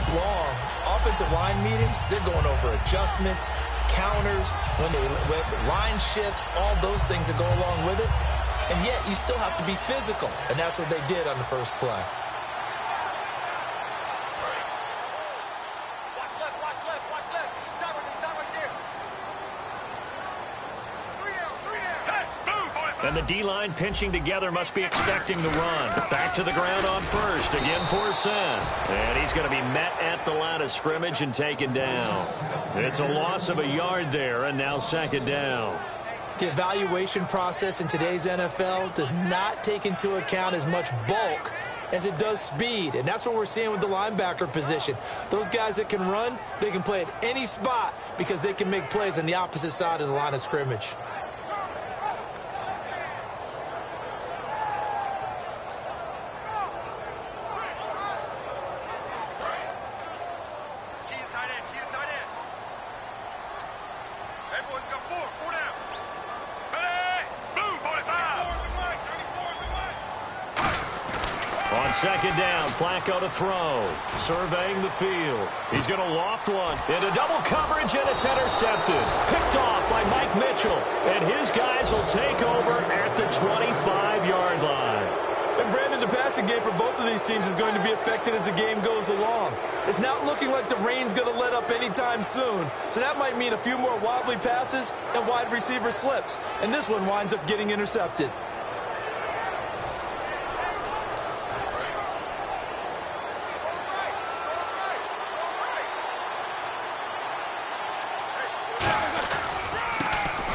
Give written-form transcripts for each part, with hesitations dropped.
week-long offensive line meetings, they're going over adjustments, counters, with line shifts, all those things that go along with it. And yet, you still have to be physical, and that's what they did on the first play. And the D-line pinching together must be expecting the run. Back to the ground on first. Again for Sen. And he's going to be met at the line of scrimmage and taken down. It's a loss of a yard there, and now second down. The evaluation process in today's NFL does not take into account as much bulk as it does speed. And that's what we're seeing with the linebacker position. Those guys that can run, they can play at any spot because they can make plays on the opposite side of the line of scrimmage. Second down, Flacco to throw. Surveying the field. He's going to loft one into double coverage, and it's intercepted. Picked off by Mike Mitchell. And his guys will take over at the 25-yard line. And Brandon, the passing game for both of these teams is going to be affected as the game goes along. It's not looking like the rain's going to let up anytime soon. So that might mean a few more wobbly passes and wide receiver slips. And this one winds up getting intercepted.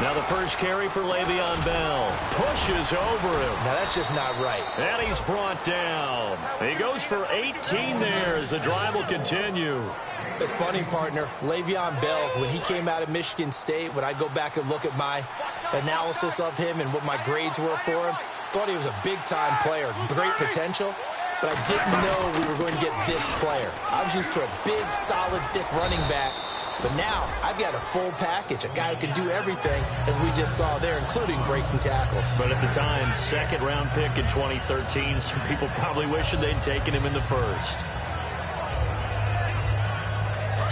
Now the first carry for Le'Veon Bell. Pushes over him. Now that's just not right. And he's brought down. He goes for 18 there as the drive will continue. It's funny, partner. Le'Veon Bell, when he came out of Michigan State, when I go back and look at my analysis of him and what my grades were for him, thought he was a big-time player, great potential, but I didn't know we were going to get this player. I was used to a big, solid, thick running back. But now, I've got a full package, a guy who can do everything, as we just saw there, including breaking tackles. But at the time, second-round pick in 2013, some people probably wishing they'd taken him in the first.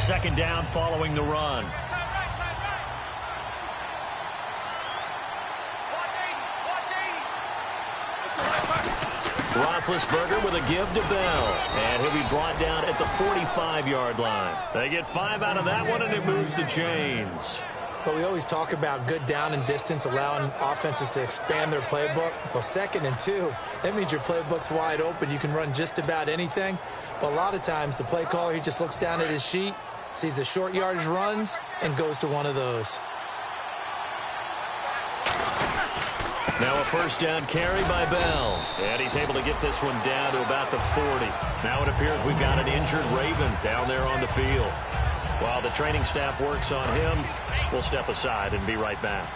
Second down following the run. Roethlisberger with a give to Bell. And he'll be brought down at the 45-yard line. They get 5 out of that one, and it moves the chains. But we always talk about good down and distance, allowing offenses to expand their playbook. Well, 2nd and 2, that means your playbook's wide open. You can run just about anything. But a lot of times, the play caller, he just looks down at his sheet, sees the short yardage runs, and goes to one of those. Now a first down carry by Bell. And he's able to get this one down to about the 40. Now it appears we've got an injured Raven down there on the field. While the training staff works on him, we'll step aside and be right back.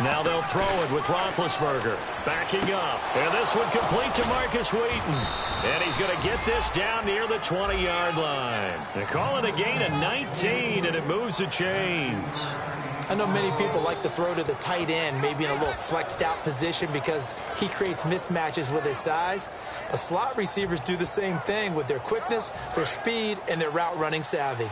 Now they'll throw it with Roethlisberger. Backing up. And this one complete to Marcus Wheaton. And he's going to get this down near the 20-yard line. They call it a gain of 19, and it moves the chains. I know many people like to throw to the tight end, maybe in a little flexed out position because he creates mismatches with his size. But slot receivers do the same thing with their quickness, their speed, and their route running savvy.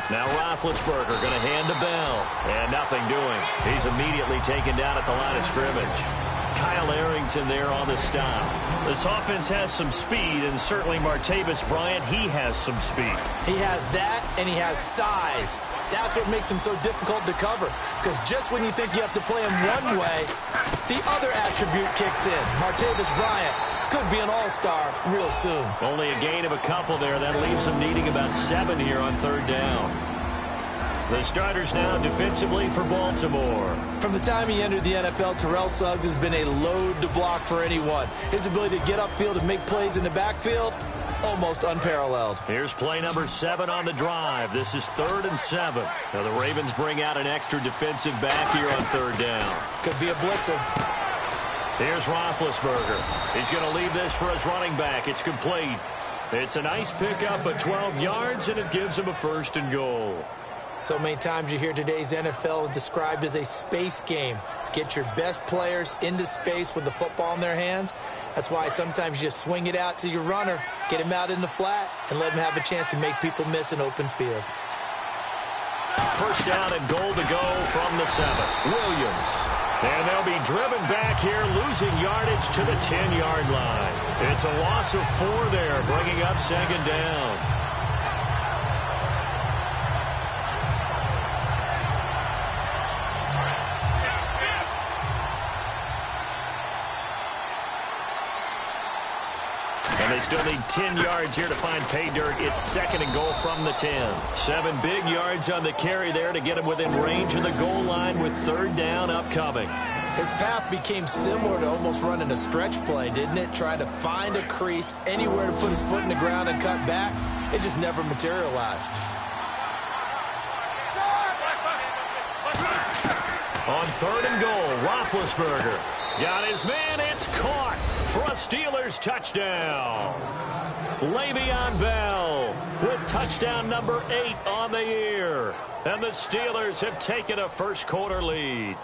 Now Roethlisberger going to hand to Bell. And nothing doing. He's immediately taken down at the line of scrimmage. Kyle Arrington there on the stop. This offense has some speed, and certainly Martavis Bryant, he has some speed. He has that, and he has size. That's what makes him so difficult to cover, because just when you think you have to play him one way, the other attribute kicks in. Martavis Bryant could be an all-star real soon. Only a gain of a couple there. That leaves him needing about 7 here on third down. The starters now defensively for Baltimore. From the time he entered the NFL, Terrell Suggs has been a load to block for anyone. His ability to get upfield and make plays in the backfield, almost unparalleled. Here's play number 7 on the drive. This is 3rd and 7. Now the Ravens bring out an extra defensive back here on third down. Could be a blitzer. Here's Roethlisberger. He's going to leave this for his running back. It's complete. It's a nice pickup at 12 yards, and it gives him a 1st and goal. So many times you hear today's NFL described as a space game. Get your best players into space with the football in their hands. That's why sometimes you just swing it out to your runner, get him out in the flat, and let him have a chance to make people miss an open field. First down and goal to go from the 7. Williams. And they'll be driven back here, losing yardage to the 10-yard line. It's a loss of 4 there, bringing up second down. They still need 10 yards here to find pay dirt. It's second and goal from the 10. 7 big yards on the carry there to get him within range of the goal line with third down upcoming. His path became similar to almost running a stretch play, didn't it? Trying to find a crease, anywhere to put his foot in the ground and cut back. It just never materialized. On third and goal, Roethlisberger. Got his man, it's caught for a Steelers touchdown. Le'Veon Bell with touchdown number 8 on the year. And the Steelers have taken a first quarter lead.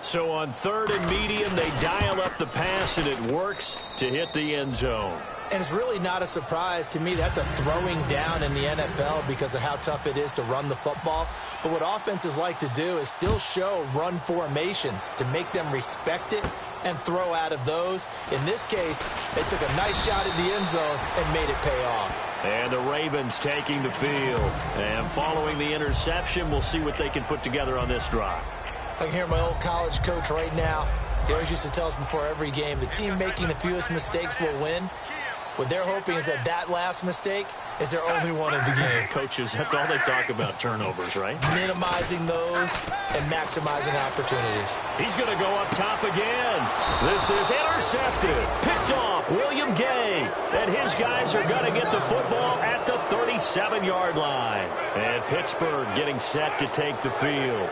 So on third and medium, they dial up the pass, and it works to hit the end zone. And it's really not a surprise to me. That's a throwing down in the NFL because of how tough it is to run the football. But what offenses like to do is still show run formations to make them respect it and throw out of those. In this case, they took a nice shot at the end zone and made it pay off. And the Ravens taking the field. And following the interception, we'll see what they can put together on this drive. I can hear my old college coach right now. He always used to tell us before every game, the team making the fewest mistakes will win. What they're hoping is that last mistake is their only one of the game. Coaches, that's all they talk about, turnovers, right? Minimizing those and maximizing opportunities. He's going to go up top again. This is intercepted. Picked off William Gay. And his guys are going to get the football at the 37-yard line. And Pittsburgh getting set to take the field.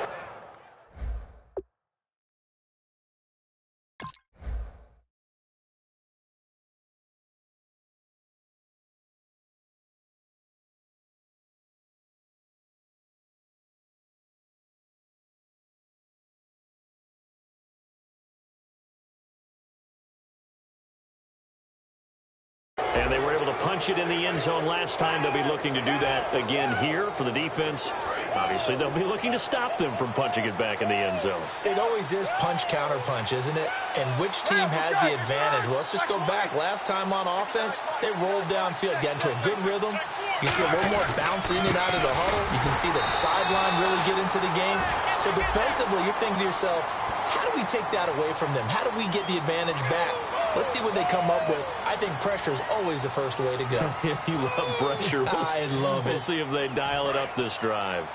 And they were able to punch it in the end zone last time. They'll be looking to do that again here for the defense. Obviously, they'll be looking to stop them from punching it back in the end zone. It always is punch-counter-punch, isn't it? And which team has the advantage? Well, let's just go back. Last time on offense, they rolled downfield, got into a good rhythm. You can see a little more bounce in and out of the huddle. You can see the sideline really get into the game. So defensively, you're thinking to yourself, how do we take that away from them? How do we get the advantage back? Let's see what they come up with. I think pressure is always the first way to go. You love pressure. I love it. We'll see if they dial it up this drive.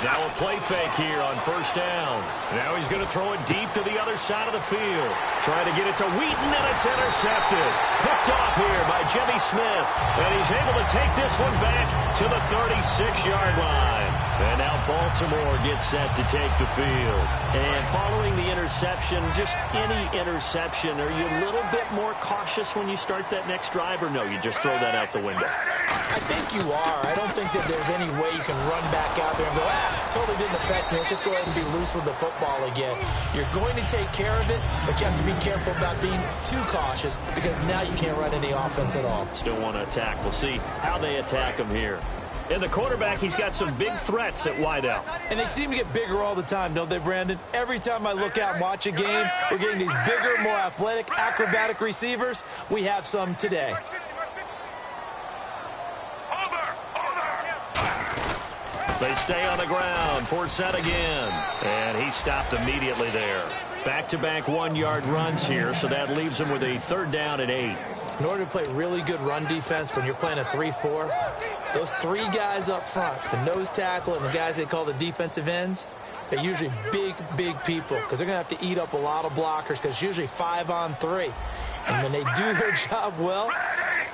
Now a play fake here on first down. Now he's going to throw it deep to the other side of the field. Trying to get it to Wheaton, and it's intercepted. Picked off here by Jimmy Smith. And he's able to take this one back to the 36-yard line. And now Baltimore gets set to take the field. And following the interception, just any interception, are you a little bit more cautious when you start that next drive, or no, you just throw that out the window? I think you are. I don't think that there's any way you can run back out there and go, totally didn't affect me. Let's just go ahead and be loose with the football again. You're going to take care of it, but you have to be careful about being too cautious because now you can't run any offense at all. Still want to attack. We'll see how they attack him here. And the quarterback, he's got some big threats at wideout. And they seem to get bigger all the time, don't they, Brandon? Every time I look out and watch a game, we're getting these bigger, more athletic, acrobatic receivers. We have some today. They stay on the ground for set again. And he stopped immediately there. Back-to-back one-yard runs here, so that leaves him with a third down and 8. In order to play really good run defense when you're playing a 3-4, those three guys up front, the nose tackle and the guys they call the defensive ends, they're usually big, big people because they're going to have to eat up a lot of blockers because it's usually 5-on-3. And when they do their job well,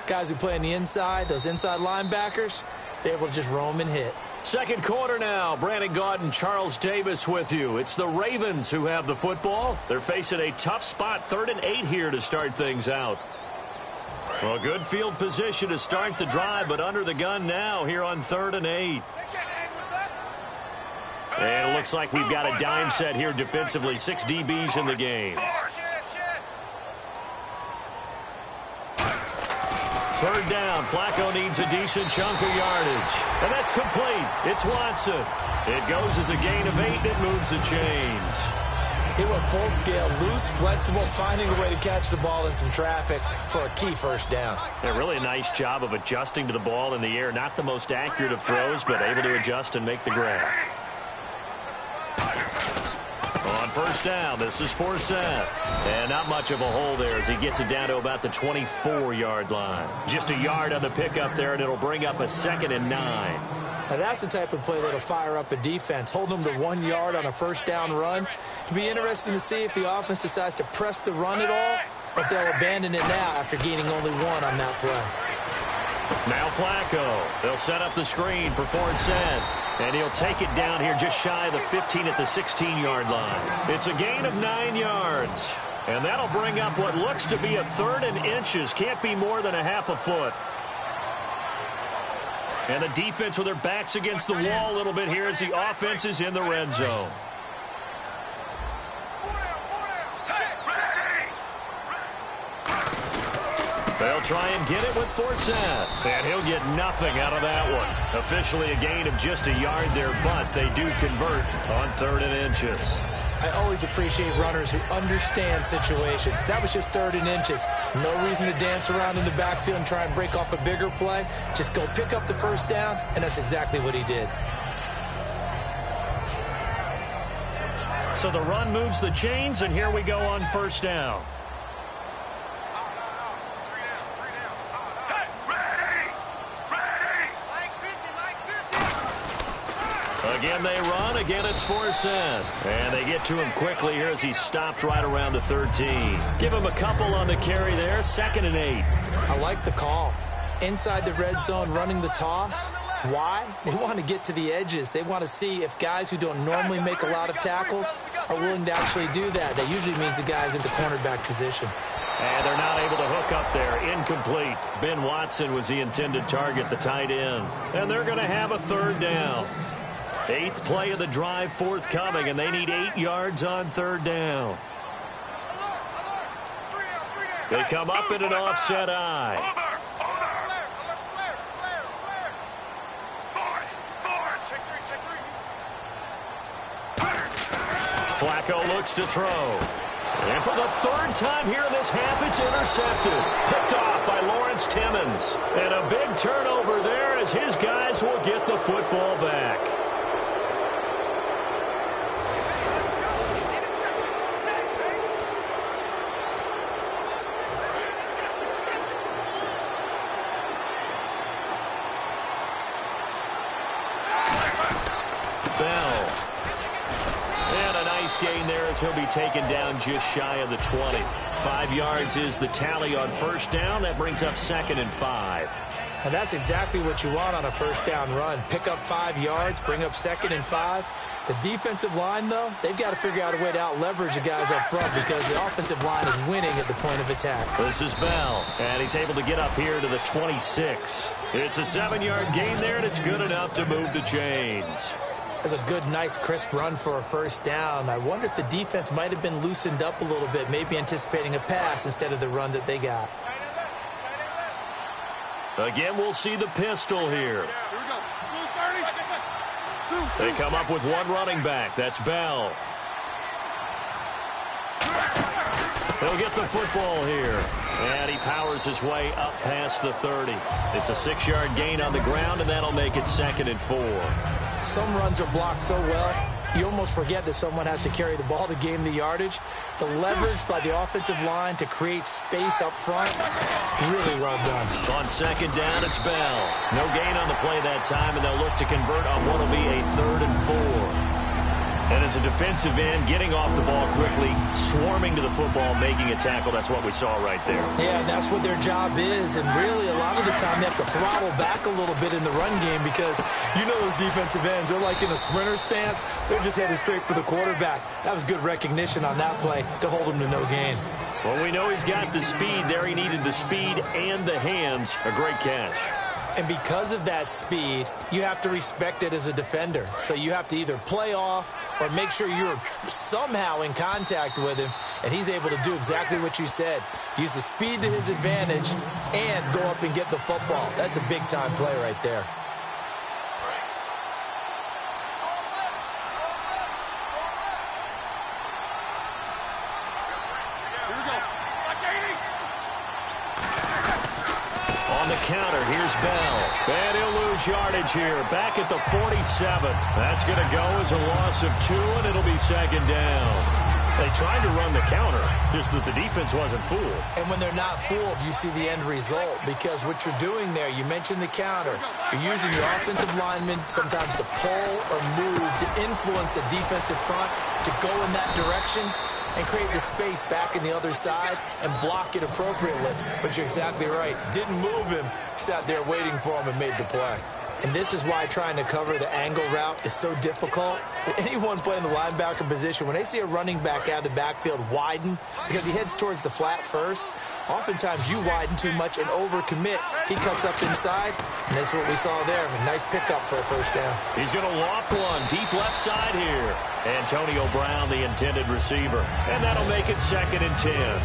guys who play on the inside, those inside linebackers, they're able to just roam and hit. Second quarter now. Brandon Gaudin and Charles Davis with you. It's the Ravens who have the football. They're facing a tough spot, 3rd and 8 here to start things out. Well, good field position to start the drive, but under the gun now here on 3rd and 8. And it looks like we've got a dime set here defensively. 6 DBs in the game. 3rd down. Flacco needs a decent chunk of yardage. And that's complete. It's Watson. It goes as a gain of 8, and it moves the chains. He went full scale, loose, flexible, finding a way to catch the ball in some traffic for a key first down. Yeah, really a nice job of adjusting to the ball in the air. Not the most accurate of throws, but able to adjust and make the grab. On first down, this is Forsett. And not much of a hole there as he gets it down to about the 24-yard line. Just a yard on the pickup there, and it'll bring up a 2nd and 9. Now that's the type of play that'll fire up a defense. Hold them to 1 yard on a first down run. It'll be interesting to see if the offense decides to press the run at all, or if they'll abandon it now after gaining only 1 on that play. Now Flacco. They'll set up the screen for Forsett. And he'll take it down here just shy of the 15 at the 16-yard line. It's a gain of 9 yards. And that'll bring up what looks to be a 3rd and inches. Can't be more than a half a foot. And the defense with their backs against the wall a little bit here as the offense is in the red zone. They'll try and get it with Forsett. And he'll get nothing out of that one. Officially a gain of just a yard there, but they do convert on 3rd and inches. I always appreciate runners who understand situations. That was just 3rd and inches. No reason to dance around in the backfield and try and break off a bigger play. Just go pick up the first down, and that's exactly what he did. So the run moves the chains, and here we go on first down. Again, they run. Again, it's Forsett. And they get to him quickly here as he stopped right around the 13. Give him a couple on the carry there. 2nd and 8. I like the call. Inside the red zone, running the toss. Why? They want to get to the edges. They want to see if guys who don't normally make a lot of tackles are willing to actually do that. That usually means the guy's in the cornerback position. And they're not able to hook up there. Incomplete. Ben Watson was the intended target, the tight end. And they're going to have a 3rd down. 8th play of the drive forthcoming, and they need 8 yards on 3rd down. They come up in an offset eye. Flacco looks to throw. And for the 3rd time here in this half, it's intercepted. Picked off by Lawrence Timmons. And a big turnover there as his guys will get the football back. Gain there as he'll be taken down just shy of the 20. 5 yards is the tally on first down. That brings up 2nd and 5. And that's exactly what you want on a first down run. Pick up 5 yards, bring up 2nd and 5. The defensive line, though, they've got to figure out a way to out-leverage the guys up front because the offensive line is winning at the point of attack. This is Bell, and he's able to get up here to the 26. It's a 7-yard gain there, and it's good enough to move the chains. That's a good, nice, crisp run for a first down. I wonder if the defense might have been loosened up a little bit, maybe anticipating a pass instead of the run that they got. Again, we'll see the pistol here. They come up with 1 running back. That's Bell. He'll get the football here. And he powers his way up past the 30. It's a 6-yard gain on the ground, and that'll make it 2nd and 4. Some runs are blocked so well, you almost forget that someone has to carry the ball to gain the yardage. The leverage by the offensive line to create space up front, really well done. On 2nd down, it's Bell. No gain on the play that time, and they'll look to convert on what will be a 3rd and 4. And as a defensive end, getting off the ball quickly, swarming to the football, making a tackle, that's what we saw right there. Yeah, that's what their job is. And really, a lot of the time, they have to throttle back a little bit in the run game because you know those defensive ends, they're like in a sprinter stance. They're just headed straight for the quarterback. That was good recognition on that play to hold him to no gain. Well, we know he's got the speed there. He needed the speed and the hands. A great catch. And because of that speed, you have to respect it as a defender. So you have to either play off or make sure you're somehow in contact with him, and he's able to do exactly what you said. Use the speed to his advantage and go up and get the football. That's a big-time play right there. Counter, here's Bell. And he'll lose yardage here. Back at the 47. That's going to go as a loss of 2, and it'll be second down. They tried to run the counter, just that the defense wasn't fooled. And when they're not fooled, you see the end result, because what you're doing there, you mentioned the counter. You're using your offensive linemen sometimes to pull or move to influence the defensive front to go in that direction and create the space back in the other side and block it appropriately. But you're exactly right. Didn't move him. Sat there waiting for him and made the play. And this is why trying to cover the angle route is so difficult. Anyone playing the linebacker position, when they see a running back out of the backfield widen because he heads towards the flat first, oftentimes you widen too much and overcommit. He cuts up inside, and that's what we saw there. A nice pickup for a first down. He's going to loft one deep left side here. Antonio Brown, the intended receiver. And that'll make it 2nd and 10.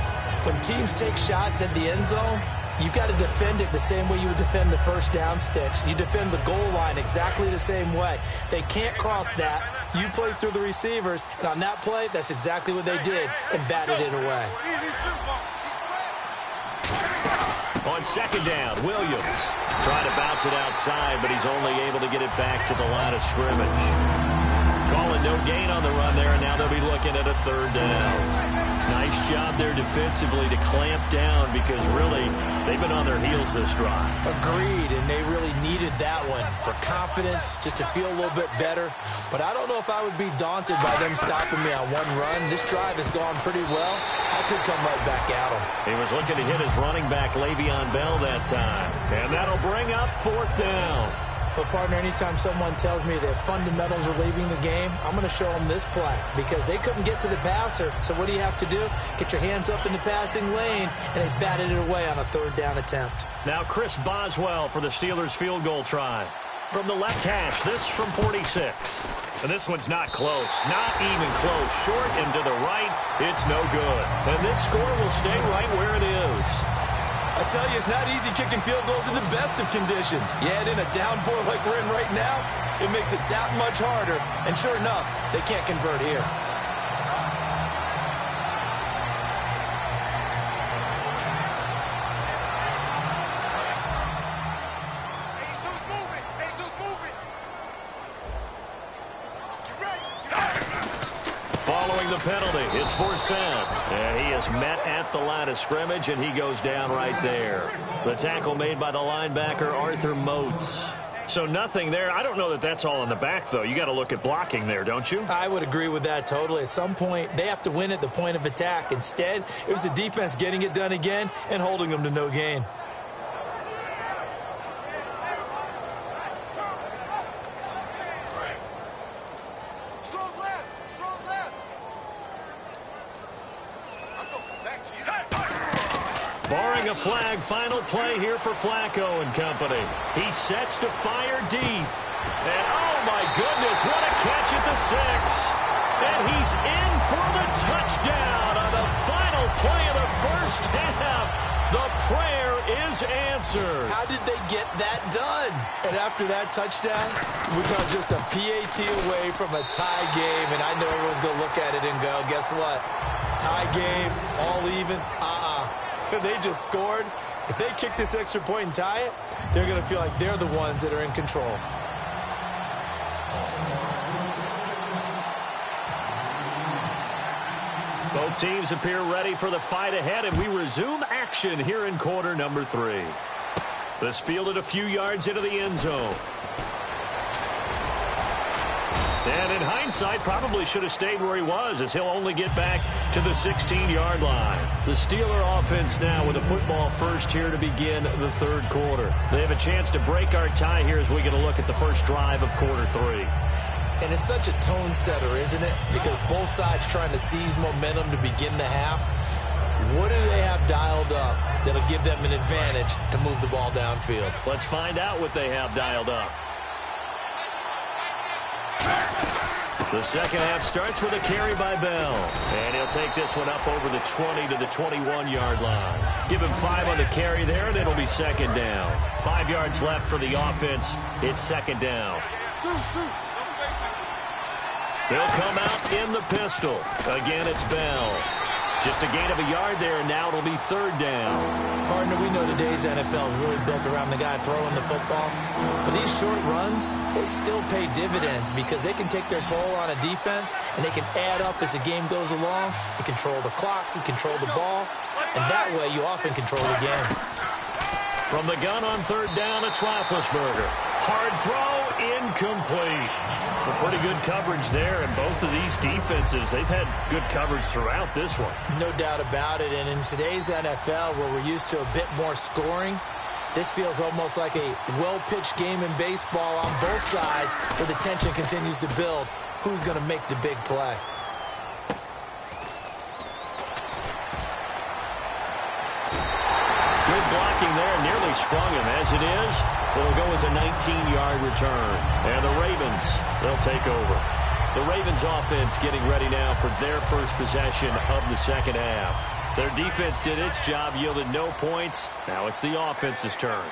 When teams take shots at the end zone, you've got to defend it the same way you would defend the first down sticks. You defend the goal line exactly the same way. They can't cross that. You play through the receivers, and on that play, that's exactly what they did and batted it away. On 2nd down, Williams trying to bounce it outside, but he's only able to get it back to the line of scrimmage. Calling no gain on the run there, and now they'll be looking at a 3rd down. Nice job there defensively to clamp down because really they've been on their heels this drive. Agreed, and they really needed that one for confidence, just to feel a little bit better. But I don't know if I would be daunted by them stopping me on one run. This drive has gone pretty well. I could come right back at him. He was looking to hit his running back, Le'Veon Bell, that time. And that'll bring up 4th down. But, partner, anytime someone tells me that fundamentals are leaving the game, I'm going to show them this play because they couldn't get to the passer. So what do you have to do? Get your hands up in the passing lane, and they batted it away on a 3rd down attempt. Now Chris Boswell for the Steelers field goal try. From the left hash, this from 46. And this one's not close. Not even close. Short and to the right, it's no good. And this score will stay right where it is. I tell you, it's not easy kicking field goals in the best of conditions. Yet in a downpour like we're in right now, it makes it that much harder. And sure enough, they can't convert here. Following the penalty, it's Forsett. And he is met at the line of scrimmage, and he goes down right there. The tackle made by the linebacker, Arthur Moats. So nothing there. I don't know that that's all in the back, though. You got to look at blocking there, don't you? I would agree with that totally. At some point, they have to win at the point of attack. Instead, it was the defense getting it done again and holding them to no gain. Barring a flag, final play here for Flacco and company. He sets to fire deep. And oh my goodness, what a catch at the 6. And he's in for the touchdown on the final play of the first half. The prayer is answered. How did they get that done? And after that touchdown, we got just a PAT away from a tie game. And I know everyone's going to look at it and go, guess what? Tie game, all even, They just scored. If they kick this extra point and tie it, they're going to feel like they're the ones that are in control. Both teams appear ready for the fight ahead, and we resume action here in quarter number 3. This fielded a few yards into the end zone. And in hindsight, probably should have stayed where he was, as he'll only get back to the 16-yard line. The Steeler offense now with a football first here to begin the third quarter. They have a chance to break our tie here as we get a look at the first drive of quarter 3. And it's such a tone setter, isn't it? Because both sides trying to seize momentum to begin the half. What do they have dialed up that'll give them an advantage to move the ball downfield? Let's find out what they have dialed up. The second half starts with a carry by Bell. And he'll take this one up over the 20 to the 21-yard line. Give him 5 on the carry there, and it'll be second down. 5 yards left for the offense. It's second down. They'll come out in the pistol. Again, it's Bell. Just a gain of a yard there, and now it'll be third down. Partner, we know today's NFL is really built around the guy throwing the football. But these short runs, they still pay dividends because they can take their toll on a defense, and they can add up as the game goes along. You control the clock, you control the ball, and that way you often control the game. From the gun on third down, it's Roethlisberger. Hard throw, incomplete. Well, pretty good coverage there, and both of these defenses, they've had good coverage throughout this one. No doubt about it, and in today's NFL, where we're used to a bit more scoring, this feels almost like a well-pitched game in baseball on both sides, where the tension continues to build. Who's going to make the big play? Good blocking there, nearly sprung him. As it is, it'll go as a 19-yard return. And the Ravens, they'll take over. The Ravens offense getting ready now for their first possession of the second half. Their defense did its job, yielded no points. Now it's the offense's turn.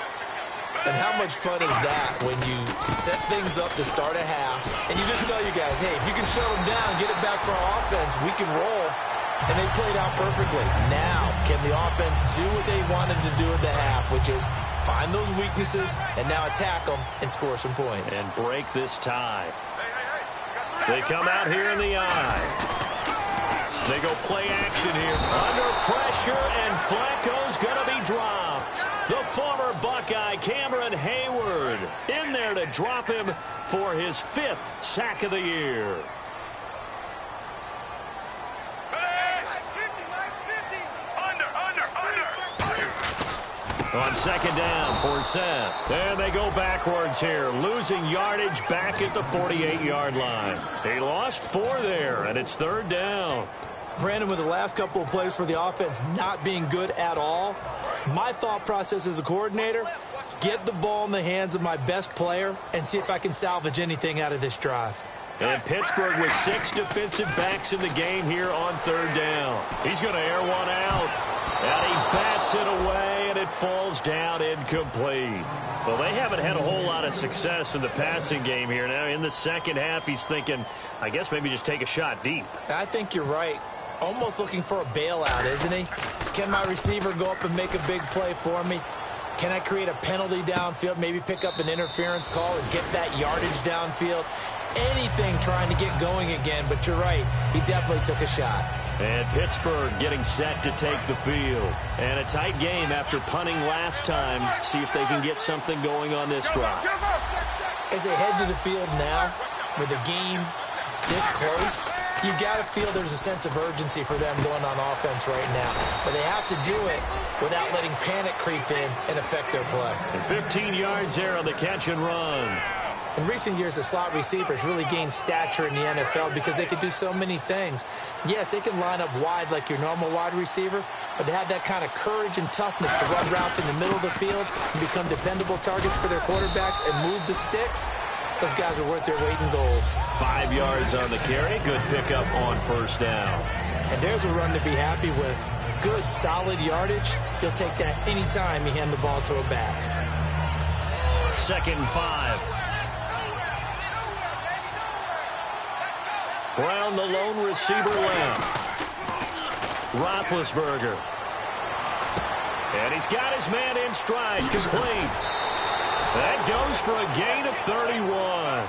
And how much fun is that when you set things up to start a half, and you just tell you guys, hey, if you can shut them down, get it back for our offense, we can roll. And they played out perfectly. Now, can the offense do what they wanted to do at the half, which is find those weaknesses and now attack them and score some points. And break this tie. They come out here in the eye. They go play action here. Under pressure, and Flacco's going to be dropped. The former Buckeye, Cameron Hayward, in there to drop him for his 5th sack of the year. On second down for Seth. And they go backwards here, losing yardage back at the 48-yard line. They lost 4 there, and it's third down. Brandon, with the last couple of plays for the offense not being good at all, my thought process as a coordinator, get the ball in the hands of my best player and see if I can salvage anything out of this drive. And Pittsburgh with 6 defensive backs in the game here on third down. He's going to air one out. And he bats it away, and it falls down incomplete. Well, they haven't had a whole lot of success in the passing game here. Now, in the second half, he's thinking, I guess maybe just take a shot deep. I think you're right. Almost looking for a bailout, isn't he? Can my receiver go up and make a big play for me? Can I create a penalty downfield, maybe pick up an interference call and get that yardage downfield? Anything trying to get going again, but you're right. He definitely took a shot. And Pittsburgh getting set to take the field. And a tight game after punting last time. See if they can get something going on this drive. As they head to the field now, with the game this close, you got to feel there's a sense of urgency for them going on offense right now. But they have to do it without letting panic creep in and affect their play. And 15 yards there on the catch and run. In recent years, the slot receivers really gained stature in the NFL because they could do so many things. Yes, they can line up wide like your normal wide receiver, but to have that kind of courage and toughness to run routes in the middle of the field and become dependable targets for their quarterbacks and move the sticks, those guys are worth their weight in gold. 5 yards on the carry. Good pickup on first down. And there's a run to be happy with. Good, solid yardage. He'll take that any time you hand the ball to a back. 2nd and 5. Brown, the lone receiver left. Roethlisberger. And he's got his man in stride, complete. That goes for a gain of 31.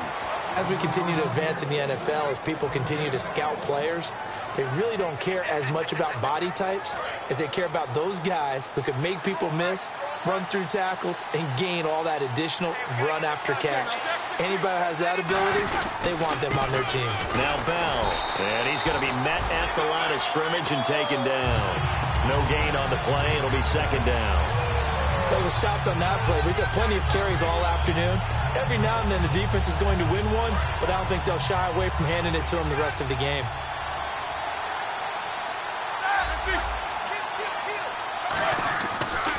As we continue to advance in the NFL, as people continue to scout players, they really don't care as much about body types as they care about those guys who can make people miss, run through tackles, and gain all that additional run after catch. Anybody who has that ability, they want them on their team. Now Bell, and he's going to be met at the line of scrimmage and taken down. No gain on the play. It'll be second down. Well, he was stopped on that play, but he's had plenty of carries all afternoon. Every now and then the defense is going to win one, but I don't think they'll shy away from handing it to him the rest of the game.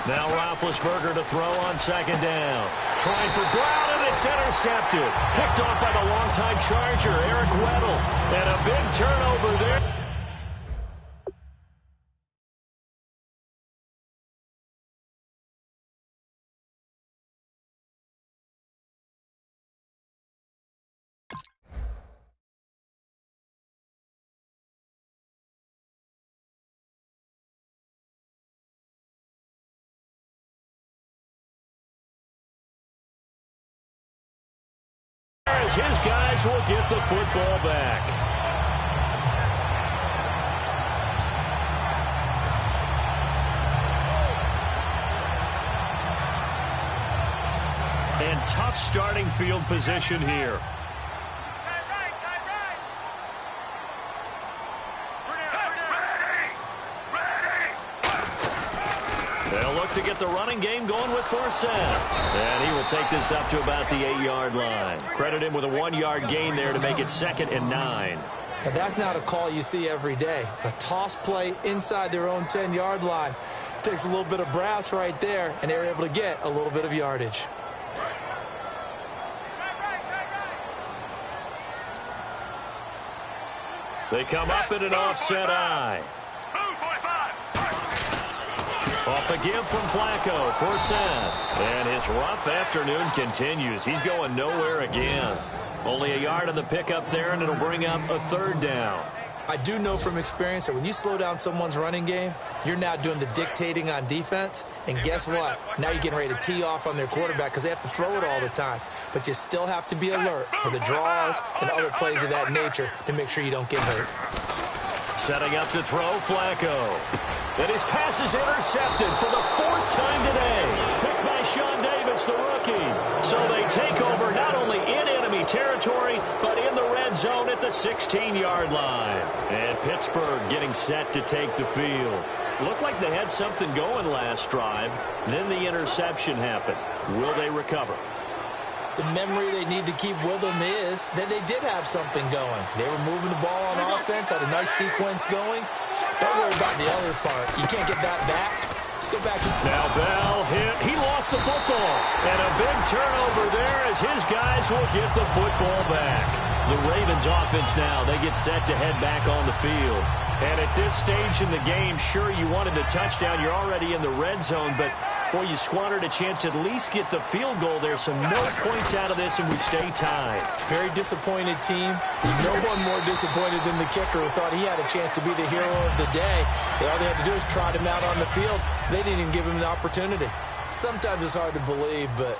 Now Roethlisberger to throw on second down. Trying for Brown, and it's intercepted. Picked off by the longtime Charger, Eric Weddle. And a big turnover there. As his guys will get the football back. And tough starting field position here. They'll look to get the running game going with Forsett. And he will take this up to about the 8-yard line. Credit him with a 1-yard gain there to make it 2nd and 9. Now, that's not a call you see every day. A toss play inside their own 10-yard line. Takes a little bit of brass right there, and they're able to get a little bit of yardage. They come up in an offset eye. Off a give from Flacco. Forsett. And his rough afternoon continues. He's going nowhere again. Only a yard on the pickup there, and it'll bring up a 3rd down. I do know from experience that when you slow down someone's running game, you're now doing the dictating on defense. And guess what? Now you're getting ready to tee off on their quarterback because they have to throw it all the time. But you still have to be alert for the draws and other plays of that nature to make sure you don't get hurt. Setting up to throw, Flacco. And his pass is intercepted for the 4th time today. Picked by Sean Davis, the rookie. So they take over not only in enemy territory, but in the red zone at the 16-yard line. And Pittsburgh getting set to take the field. Looked like they had something going last drive. Then the interception happened. Will they recover? The memory they need to keep with them is that they did have something going. They were moving the ball on offense, had a nice sequence going. Don't worry about the other part. You can't get that back. Let's go back. Now Bell hit. He lost the football. And a big turnover there as his guys will get the football back. The Ravens offense now, they get set to head back on the field. And at this stage in the game, sure, you wanted a touchdown. You're already in the red zone, but boy, you squandered a chance to at least get the field goal there. So no points out of this, and we stay tied. Very disappointed team. No one more disappointed than the kicker who thought he had a chance to be the hero of the day. All they had to do is trot him out on the field. They didn't even give him an opportunity. Sometimes it's hard to believe, but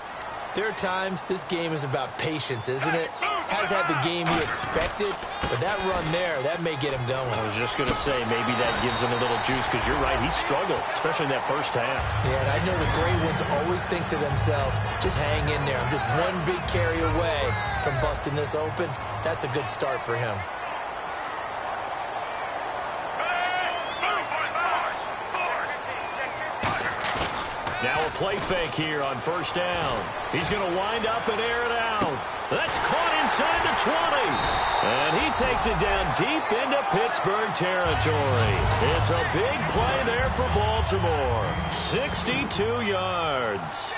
there are times this game is about patience, isn't it? Has had the game he expected, but that run there, that may get him going. I was just going to say, maybe that gives him a little juice, because you're right, he struggled, especially in that first half. Yeah, and I know the great ones always think to themselves, just hang in there. I'm just one big carry away from busting this open. That's a good start for him. Now a play fake here on 1st down. He's going to wind up and air it out. That's caught inside the 20. And he takes it down deep into Pittsburgh territory. It's a big play there for Baltimore. 62 yards.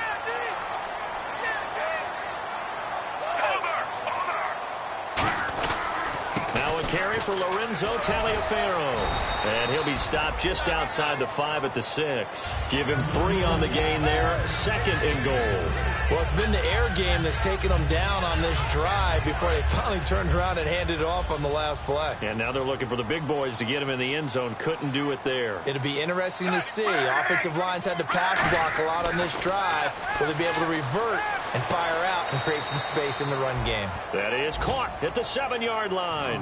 Now a carry for Lorenzo Taliaferro. And he'll be stopped just outside the 5 at the 6. Give him 3 on the gain there. 2nd and goal. Well, it's been the air game that's taken them down on this drive before they finally turned around and handed it off on the last play. And now they're looking for the big boys to get him in the end zone. Couldn't do it there. It'll be interesting to see. Offensive lines had to pass block a lot on this drive. Will they be able to revert and fire out and create some space in the run game? That is caught at the 7-yard line.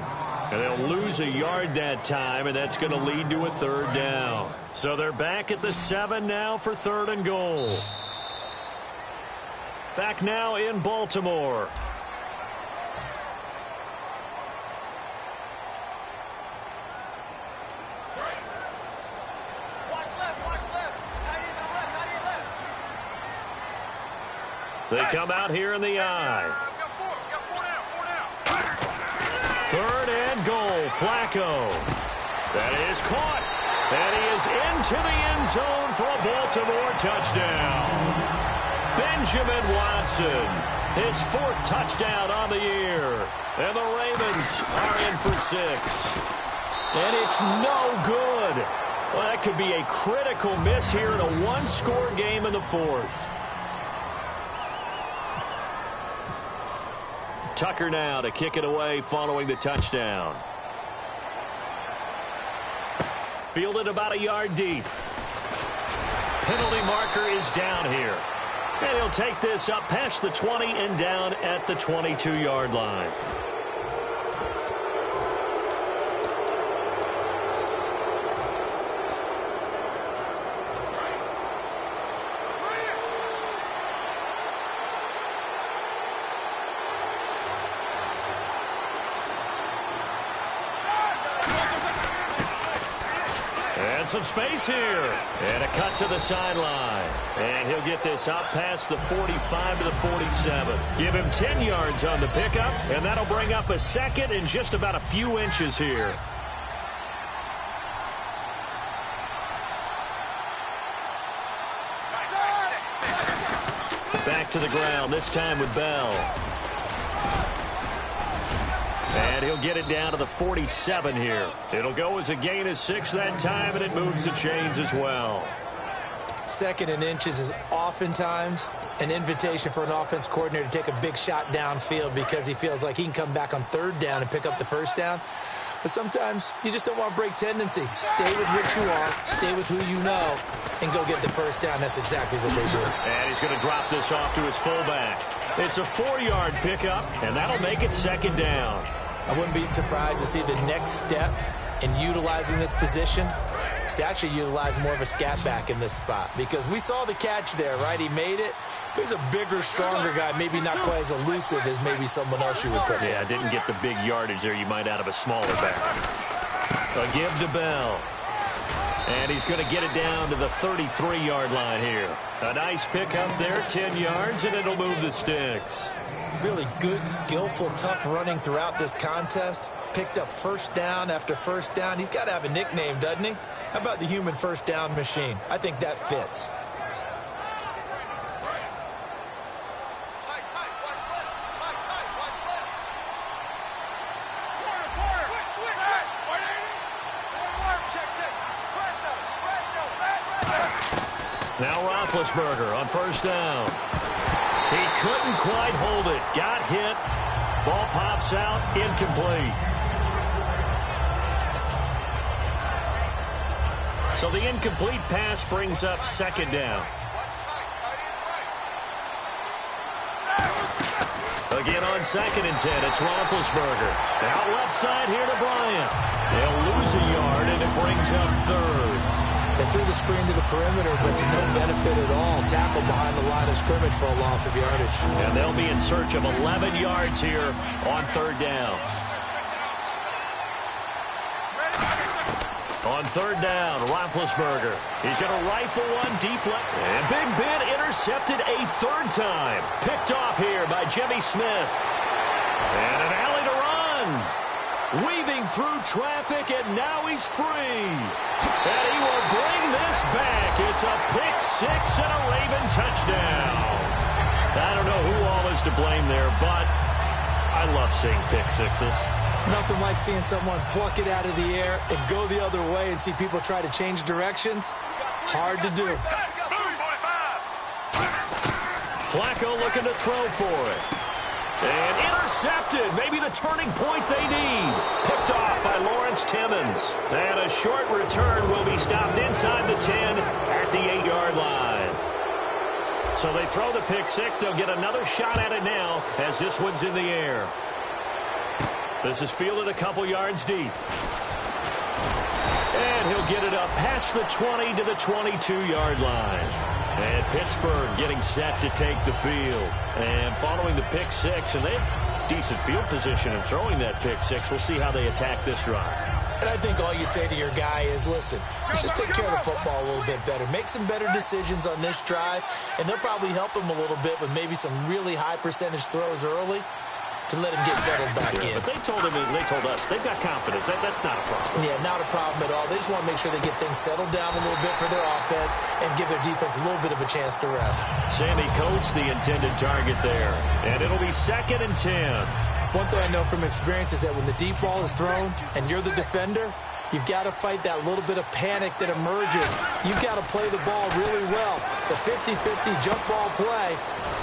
And they'll lose a yard that time, and that's going to lead to a 3rd down. So they're back at the 7 now for 3rd and goal. Back now in Baltimore. They come out here in the I. 3rd and goal, Flacco. That is caught. And he is into the end zone for a Baltimore touchdown. Benjamin Watson, his 4th touchdown on the year. And the Ravens are in for 6. And it's no good. Well, that could be a critical miss here in a 1-score game in the 4th. Tucker now to kick it away following the touchdown. Fielded about a yard deep. Penalty marker is down here. And he'll take this up past the 20 and down at the 22-yard line. And some space here. And a cut to the sideline. And he'll get this out past the 45 to the 47. Give him 10 yards on the pickup, and that'll bring up a 2nd and just about a few inches here. Back to the ground, this time with Bell. And he'll get it down to the 47 here. It'll go as a gain of 6 that time, and it moves the chains as well. 2nd and inches is oftentimes an invitation for an offense coordinator to take a big shot downfield because he feels like he can come back on 3rd down and pick up the 1st down. But sometimes you just don't want to break tendency. Stay with what you are, stay with who you know, and go get the 1st down. That's exactly what they do. And he's going to drop this off to his fullback. It's a 4-yard pickup, and that'll make it 2nd down. I wouldn't be surprised to see the next step in utilizing this position is to actually utilize more of a scat back in this spot, because we saw the catch there, right? He made it. But he's a bigger, stronger guy, maybe not quite as elusive as maybe someone else you would put. Yeah, didn't get the big yardage there you might out of a smaller back. A give to Bell. And he's going to get it down to the 33-yard line here. A nice pickup there, 10 yards, and it'll move the sticks. Really good, skillful, tough running throughout this contest. Picked up 1st down after 1st down. He's got to have a nickname, doesn't he? How about the human 1st down machine? I think that fits. Now Roethlisberger on 1st down. He couldn't quite hold it. Got hit. Ball pops out. Incomplete. So the incomplete pass brings up 2nd down. Again on 2nd and 10. It's Roethlisberger. Out left side here to Bryant. They'll lose a yard, and it brings up 3rd. They threw the screen to the perimeter, but to no benefit at all. Tackle behind the line of scrimmage for a loss of yardage. And they'll be in search of 11 yards here on 3rd down. On 3rd down, Roethlisberger. He's going to rifle one deep left. And Big Ben intercepted a 3rd time. Picked off here by Jimmy Smith. And an alley to run. Weaving through traffic, and now he's free. And he will bring this back. It's a pick 6 and a Raven touchdown. I don't know who all is to blame there, but I love seeing pick 6s. Nothing like seeing someone pluck it out of the air and go the other way and see people try to change directions. Hard to do. Flacco looking to throw for it. And intercepted. Maybe the turning point they need. Picked off by Lawrence Timmons. And a short return will be stopped inside the 10 at the 8-yard line. So they throw the pick 6. They'll get another shot at it now as this one's in the air. This is fielded a couple yards deep. And he'll get it up past the 20 to the 22-yard line. And Pittsburgh getting set to take the field. And following the pick 6, and they have decent field position in throwing that pick 6. We'll see how they attack this drive. And I think all you say to your guy is, listen, let's just take care of the football a little bit better. Make some better decisions on this drive, and they'll probably help him a little bit with maybe some really high percentage throws early to let him get settled back in. But they told us they've got confidence. That's not a problem. Yeah, not a problem at all. They just want to make sure they get things settled down a little bit for their offense and give their defense a little bit of a chance to rest. Sammy Coates, the intended target there. And it'll be 2nd and 10. One thing I know from experience is that when the deep ball is thrown and you're the defender, you've got to fight that little bit of panic that emerges. You've got to play the ball really well. It's a 50-50 jump ball play.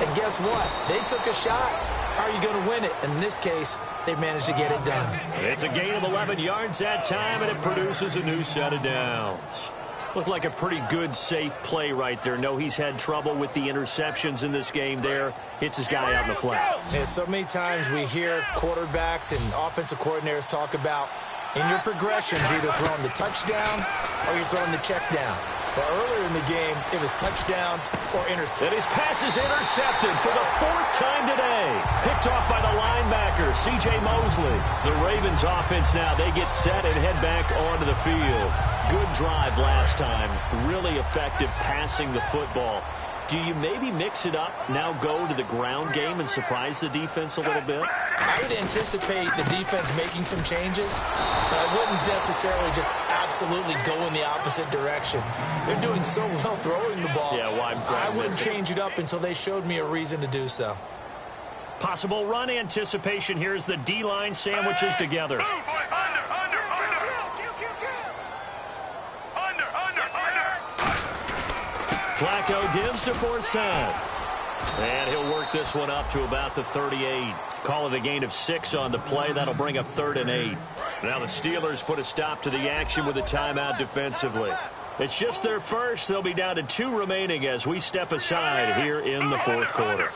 And guess what? They took a shot. How are you going to win it? And in this case, they managed to get it done. It's a gain of 11 yards that time, and it produces a new set of downs. Looked like a pretty good, safe play right there. No, he's had trouble with the interceptions in this game there. Hits his guy out in the flat. Yeah, so many times we hear quarterbacks and offensive coordinators talk about in your progressions, you're either throwing the touchdown or you're throwing the check down. But earlier in the game, it was touchdown or interception. And his pass is intercepted for the 4th time today. Picked off by the linebacker, C.J. Mosley. The Ravens offense now, they get set and head back onto the field. Good drive last time. Really effective passing the football. Do you maybe mix it up, now go to the ground game and surprise the defense a little bit? I would anticipate the defense making some changes, but I wouldn't necessarily just absolutely go in the opposite direction. They're doing so well throwing the ball. Yeah, well, I wouldn't change it up until they showed me a reason to do so. Possible run anticipation here as the D-line sandwiches together. Flacco gives to Forsett. And he'll work this one up to about the 38. Call it a gain of 6 on the play. That'll bring up 3rd and 8. Now the Steelers put a stop to the action with a timeout defensively. It's just their first. They'll be down to 2 remaining as we step aside here in the 4th quarter.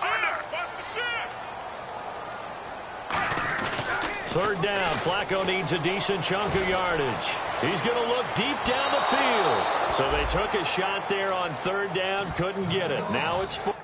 3rd down. Flacco needs a decent chunk of yardage. He's going to look deep down the field. So they took a shot there on 3rd down, couldn't get it. Now it's 4th.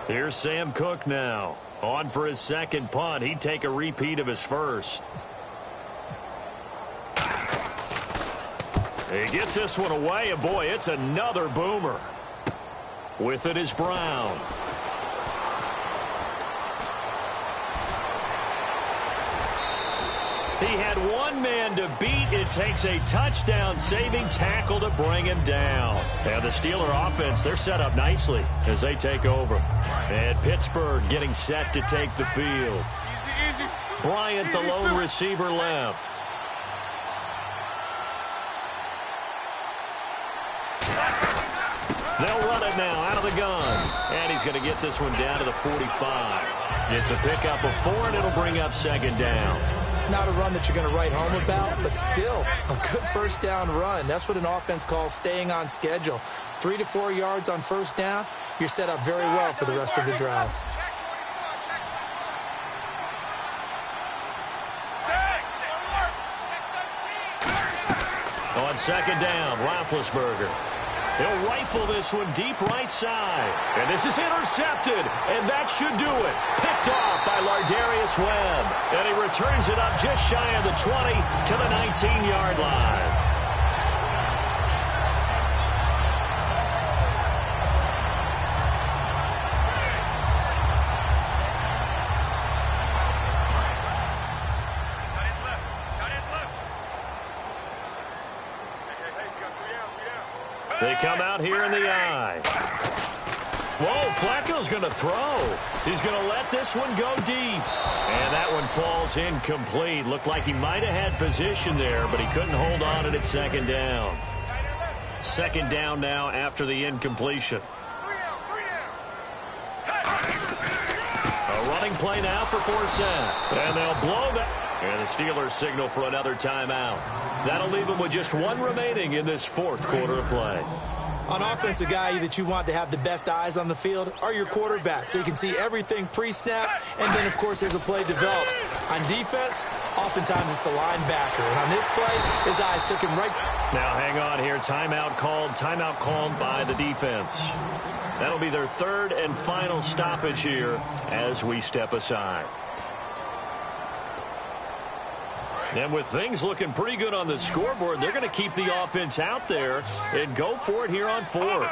Here's Sam Cook now. On for his 2nd punt. He'd take a repeat of his first. He gets this one away, and boy, it's another boomer. With it is Brown. He had one man to beat. It takes a touchdown-saving tackle to bring him down. And the Steeler offense, they're set up nicely as they take over. And Pittsburgh getting set to take the field. Bryant, the lone receiver, left. They'll run it now out of the gun. And he's going to get this one down to the 45. It's a pickup of 4, and it'll bring up 2nd down. Not a run that you're going to write home about, but still a good 1st down run. That's what an offense calls staying on schedule. 3 to 4 yards on 1st down, you're set up very well for the rest of the drive. On 2nd down, Roethlisberger. He'll rifle this one deep right side. And this is intercepted. And that should do it. Picked off by Lardarius Webb. And he returns it up just shy of the 20 to the 19-yard line. They come out here in the eye. Whoa, Flacco's going to throw. He's going to let this one go deep. And that one falls incomplete. Looked like he might have had position there, but he couldn't hold on it at 2nd down. 2nd down now after the incompletion. A running play now for Forsett. And they'll blow that. And the Steelers signal for another timeout. That'll leave them with just one remaining in this fourth quarter of play. On offense, the guy that you want to have the best eyes on the field are your quarterback, so you can see everything pre-snap, and then, of course, as the play develops. On defense, oftentimes it's the linebacker. And on this play, his eyes took him right. Now, hang on here. Timeout called by the defense. That'll be their third and final stoppage here as we step aside. And with things looking pretty good on the scoreboard, they're going to keep the offense out there and go for it here on fourth.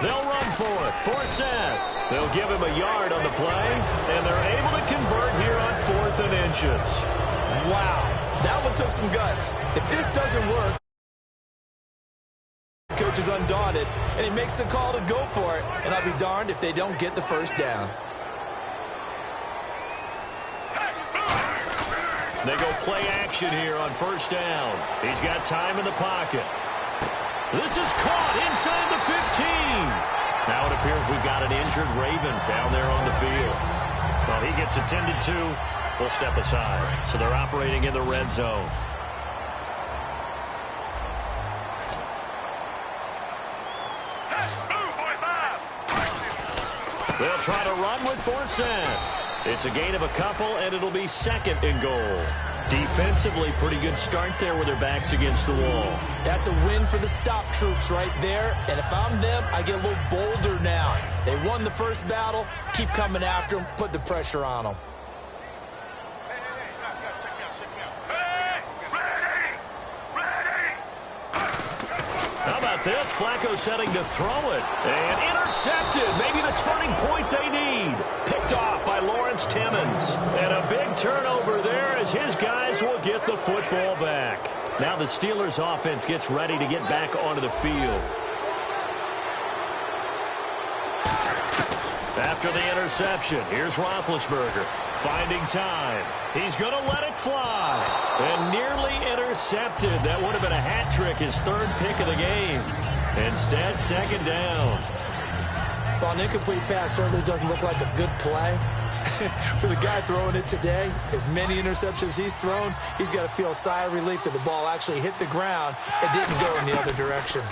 They'll run for it. Fourth set. They'll give him a yard on the play, and they're able to convert here on 4th and inches. Wow, that one took some guts. If this doesn't work, coach is undaunted, and he makes the call to go for it, and I'll be darned if they don't get the first down. They go play action here on first down. He's got time in the pocket. This is caught inside the 15. Now it appears we've got an injured Raven down there on the field. Well, he gets attended to. We'll step aside. So they're operating in the red zone. They'll try to run with Forsett. It's a gain of a couple, and it'll be 2nd and goal. Defensively, pretty good start there with their backs against the wall. That's a win for the stop troops right there, and if I'm them, I get a little bolder now. They won the first battle. Keep coming after them. Put the pressure on them. How about this? Flacco setting to throw it. And intercepted. Maybe the turning point they need. Picked off by Lawrence Timmons. And a big turnover there as his guys will get the football back. Now the Steelers offense gets ready to get back onto the field. After the interception, here's Roethlisberger. Finding time. He's going to let it fly. And nearly intercepted. That would have been a hat trick, his 3rd pick of the game. Instead, 2nd down. Well, an incomplete pass certainly doesn't look like a good play. For the guy throwing it today, as many interceptions he's thrown, he's got to feel a sigh of relief that the ball actually hit the ground and didn't go in the other direction.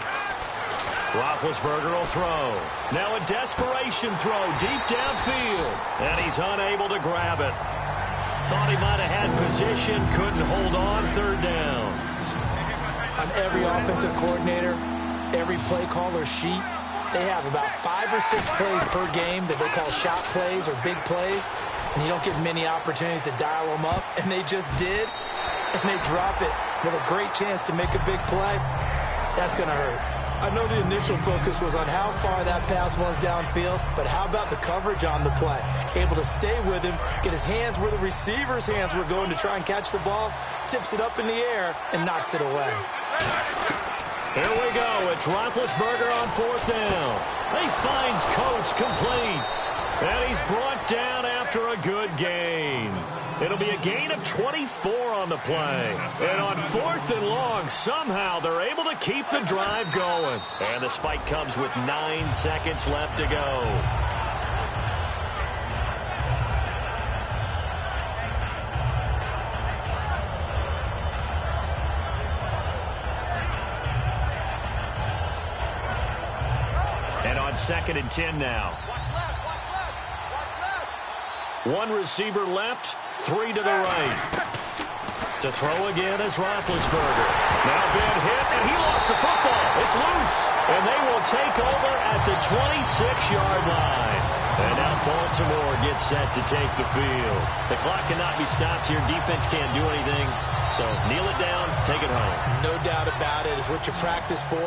Roethlisberger will throw. Now a desperation throw deep downfield. And he's unable to grab it. Thought he might have had position, couldn't hold on, 3rd down. On every offensive coordinator, every play caller sheet, they have about 5 or 6 plays per game that they call shot plays or big plays, and you don't get many opportunities to dial them up, and they just did, and they drop it with a great chance to make a big play. That's going to hurt. I know the initial focus was on how far that pass was downfield, but how about the coverage on the play? Able to stay with him, get his hands where the receiver's hands were going to try and catch the ball, tips it up in the air, and knocks it away. Here we go. It's Roethlisberger on 4th down. He finds Coates complete. And he's brought down after a good gain. It'll be a gain of 24 on the play. And on 4th and long, somehow they're able to keep the drive going. And the spike comes with 9 seconds left to go. And on 2nd and 10 now. 1 receiver left, 3 to the right. To throw again is Roethlisberger. Now been hit, and he lost the football. It's loose, and they will take over at the 26-yard line. And now Baltimore gets set to take the field. The clock cannot be stopped here. Defense can't do anything. So kneel it down, take it home. No doubt about it. It's what you practice for.